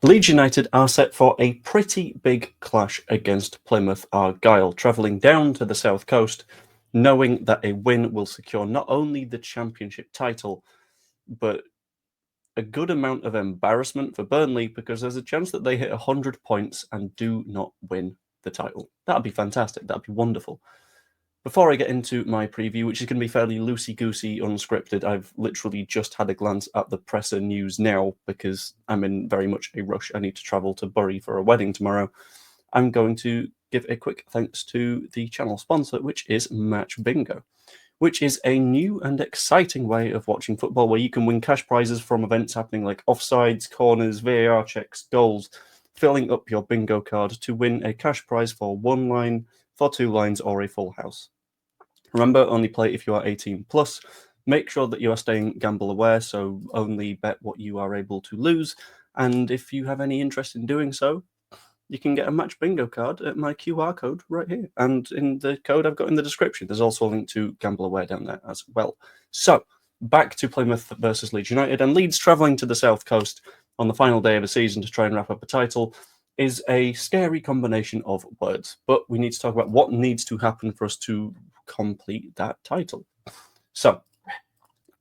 Leeds United are set for a pretty big clash against Plymouth Argyle, travelling down to the south coast, knowing that a win will secure not only the championship title, but a good amount of embarrassment for Burnley, because there's a chance that they hit 100 points and do not win the title. That'd be fantastic. That'd be wonderful. Before I get into my preview, which is going to be fairly loosey-goosey, unscripted, I've literally just had a glance at the presser news now because I'm in very much a rush. I need to travel to Bury for a wedding tomorrow. I'm going to give a quick thanks to the channel sponsor, which is Match Bingo, which is a new and exciting way of watching football where you can win cash prizes from events happening like offsides, corners, VAR checks, goals, filling up your bingo card to win a cash prize for one line, for two lines, or a full house. Remember, only play if you are 18 plus. Make sure that you are staying gamble aware, so only bet what you are able to lose. And if you have any interest in doing so, you can get a match bingo card at my QR code right here. And in the code I've got in the description, there's also a link to Gamble Aware down there as well. So, back to Plymouth versus Leeds United, and Leeds travelling to the south coast on the final day of the season to try and wrap up a title is a scary combination of words. But we need to talk about what needs to happen for us to complete that title. So,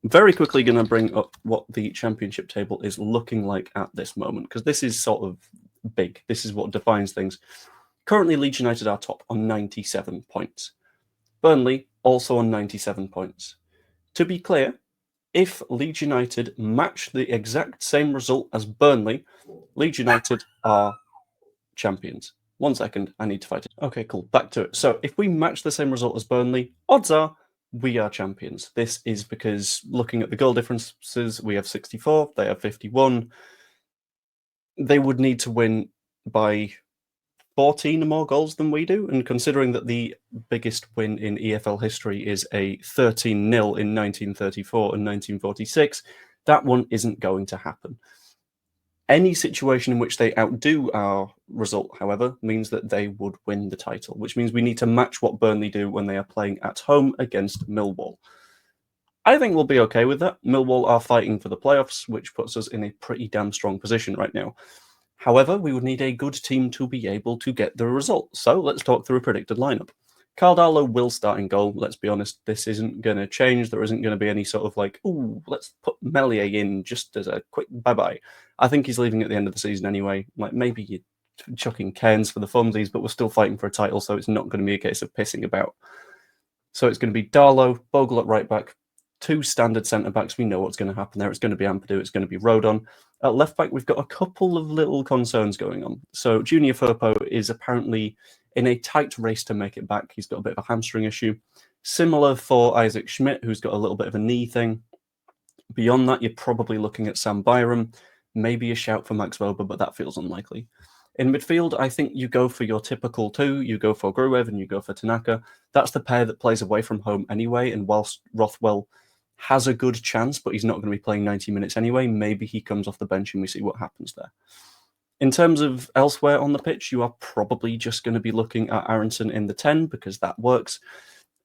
very quickly going to bring up what the championship table is looking like at this moment, because this is sort of big. This is what defines things. Currently, Leeds United are top on 97 points. Burnley also on 97 points. To be clear, if Leeds United match the exact same result as Burnley, Leeds United are champions. 1 second, I need to fight it. Okay, cool. Back to it. So if we match the same result as Burnley, odds are we are champions. This is because looking at the goal differences, we have 64, they have 51. They would need to win by 14 more goals than we do, and considering that the biggest win in EFL history is a 13-0 in 1934 and 1946, that one isn't going to happen. Any situation in which they outdo our result, however, means that they would win the title, which means we need to match what Burnley do when they are playing at home against Millwall. I think we'll be okay with that. Millwall are fighting for the playoffs, which puts us in a pretty damn strong position right now. However, we would need a good team to be able to get the result. So let's talk through a predicted lineup. Carl Darlow will start in goal. Let's be honest, this isn't going to change. There isn't going to be any sort of like, ooh, let's put Melier in just as a quick bye-bye. I think he's leaving at the end of the season anyway. Like maybe you're chucking Cairns for the funsies, but we're still fighting for a title, so it's not going to be a case of pissing about. So it's going to be Darlow, Bogle at right back, 2 standard centre-backs. We know what's going to happen there. It's going to be Ampadu, it's going to be Rodon. At left-back, we've got a couple of little concerns going on. So Junior Firpo is apparently in a tight race to make it back. He's got a bit of a hamstring issue. Similar for Isaac Schmidt, who's got a little bit of a knee thing. Beyond that, you're probably looking at Sam Byram, maybe a shout for Max Wober, but that feels unlikely. In midfield, I think you go for your typical two. You go for Gruev and you go for Tanaka. That's the pair that plays away from home anyway, and whilst Rothwell has a good chance, but he's not going to be playing 90 minutes anyway, maybe he comes off the bench and we see what happens there. In terms of elsewhere on the pitch, you are probably just going to be looking at Aronson in the 10 because that works,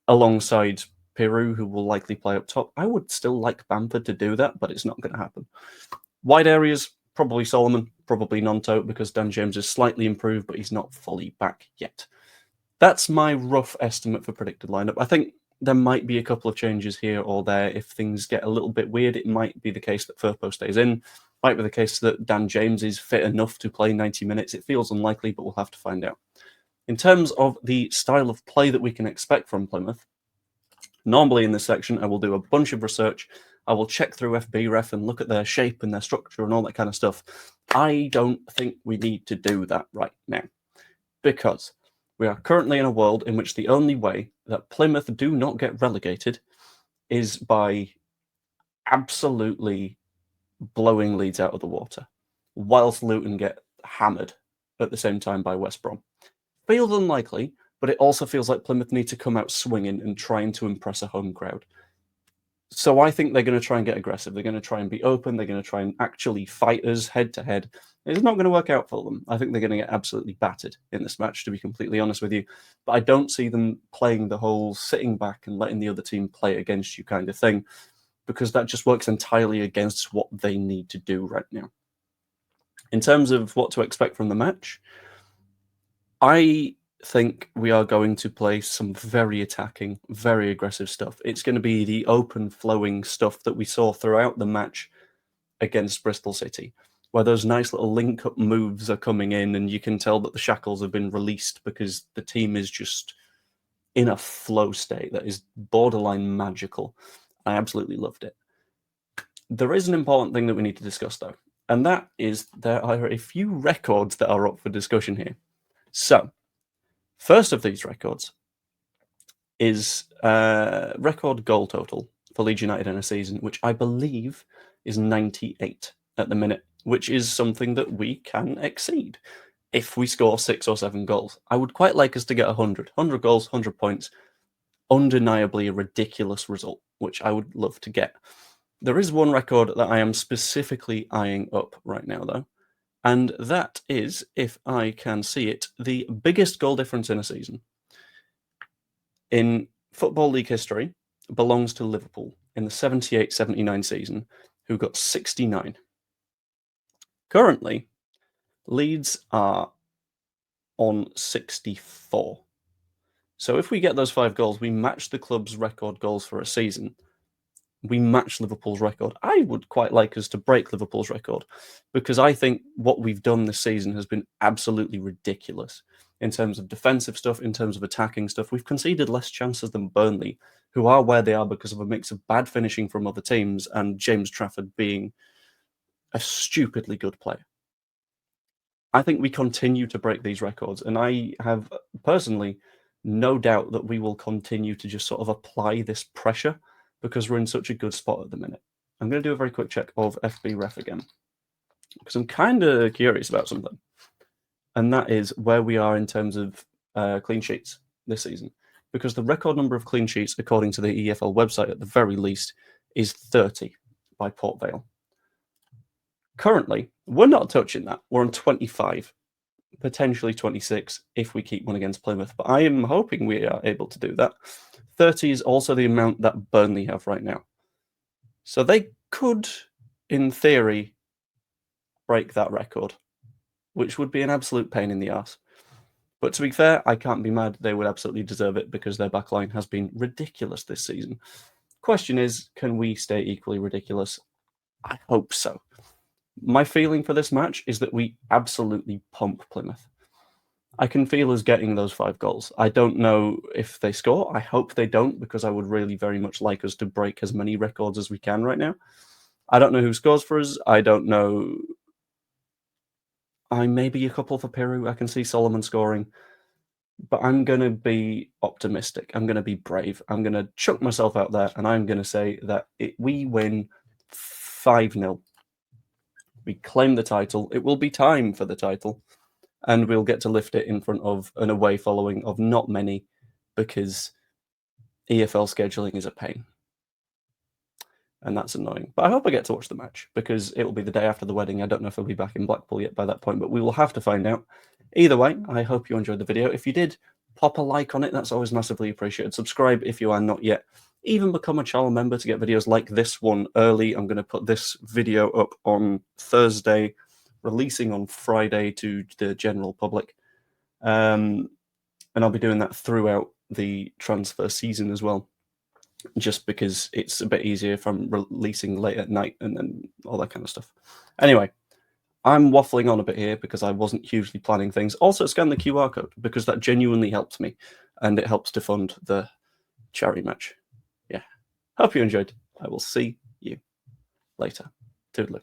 alongside Peru, who will likely play up top. I would still like Bamford to do that, but it's not going to happen. Wide areas, probably Solomon, probably Nonto, because Dan James is slightly improved, but he's not fully back yet. That's my rough estimate for predicted lineup. I think there might be a couple of changes here or there. If things get a little bit weird, it might be the case that Firpo stays in. Might be the case that Dan James is fit enough to play 90 minutes. It feels unlikely, but we'll have to find out. In terms of the style of play that we can expect from Plymouth, normally in this section, I will do a bunch of research. I will check through FBref and look at their shape and their structure and all that kind of stuff. I don't think we need to do that right now, because we are currently in a world in which the only way that Plymouth do not get relegated is by absolutely blowing Leeds out of the water, whilst Luton get hammered at the same time by West Brom. Feels unlikely, but it also feels like Plymouth need to come out swinging and trying to impress a home crowd. So I think they're going to try and get aggressive. They're going to try and be open. They're going to try and actually fight us head-to-head. It's not going to work out for them. I think they're going to get absolutely battered in this match, to be completely honest with you. But I don't see them playing the whole sitting back and letting the other team play against you kind of thing, because that just works entirely against what they need to do right now. In terms of what to expect from the match, I think we are going to play some very attacking, very aggressive stuff. It's going to be the open, flowing stuff that we saw throughout the match against Bristol City, where those nice little link-up moves are coming in, and you can tell that the shackles have been released because the team is just in a flow state that is borderline magical. I absolutely loved it. There is an important thing that we need to discuss, though, and that is there are a few records that are up for discussion here. So, first of these records is record goal total for Leeds United in a season, which I believe is 98 at the minute, which is something that we can exceed if we score 6 or 7 goals. I would quite like us to get 100 goals, 100 points. Undeniably a ridiculous result, which I would love to get. There is one record that I am specifically eyeing up right now, though, and that is, if I can see it, the biggest goal difference in a season in Football League history belongs to Liverpool in the 78-79 season, who got 69. Currently, Leeds are on 64. So if we get those 5 goals, we match the club's record goals for a season. We match Liverpool's record. I would quite like us to break Liverpool's record, because I think what we've done this season has been absolutely ridiculous in terms of defensive stuff, in terms of attacking stuff. We've conceded less chances than Burnley, who are where they are because of a mix of bad finishing from other teams and James Trafford being a stupidly good player. I think we continue to break these records, and I have personally no doubt that we will continue to just sort of apply this pressure because we're in such a good spot at the minute. I'm going to do a very quick check of FB Ref again, because I'm kind of curious about something, and that is where we are in terms of clean sheets this season, because the record number of clean sheets, according to the EFL website at the very least, is 30 by Port Vale. Currently, we're not touching that. We're on 25, potentially 26 if we keep one against Plymouth, but I am hoping we are able to do that. 30 is also the amount that Burnley have right now. So they could, in theory, break that record, which would be an absolute pain in the arse. But to be fair, I can't be mad. They would absolutely deserve it because their backline has been ridiculous this season. Question is, can we stay equally ridiculous? I hope so. My feeling for this match is that we absolutely pump Plymouth. I can feel us getting those 5 goals. I don't know if they score. I hope they don't, because I would really very much like us to break as many records as we can right now. I don't know who scores for us. I don't know. I maybe a couple for Peru. I can see Solomon scoring. But I'm going to be optimistic. I'm going to be brave. I'm going to chuck myself out there, and I'm going to say that we win 5-0. We claim the title. It will be time for the title. And we'll get to lift it in front of an away following of not many, because EFL scheduling is a pain. And that's annoying. But I hope I get to watch the match, because it will be the day after the wedding. I don't know if I'll be back in Blackpool yet by that point, but we will have to find out. Either way, I hope you enjoyed the video. If you did, pop a like on it. That's always massively appreciated. Subscribe if you are not yet. Even become a channel member to get videos like this one early. I'm going to put this video up on Thursday, releasing on Friday to the general public. And I'll be doing that throughout the transfer season as well, just because it's a bit easier if I'm releasing late at night and then all that kind of stuff. Anyway, I'm waffling on a bit here because I wasn't hugely planning things. Also, scan the QR code, because that genuinely helps me, and it helps to fund the charity match. Yeah. Hope you enjoyed. I will see you later. Toodaloo.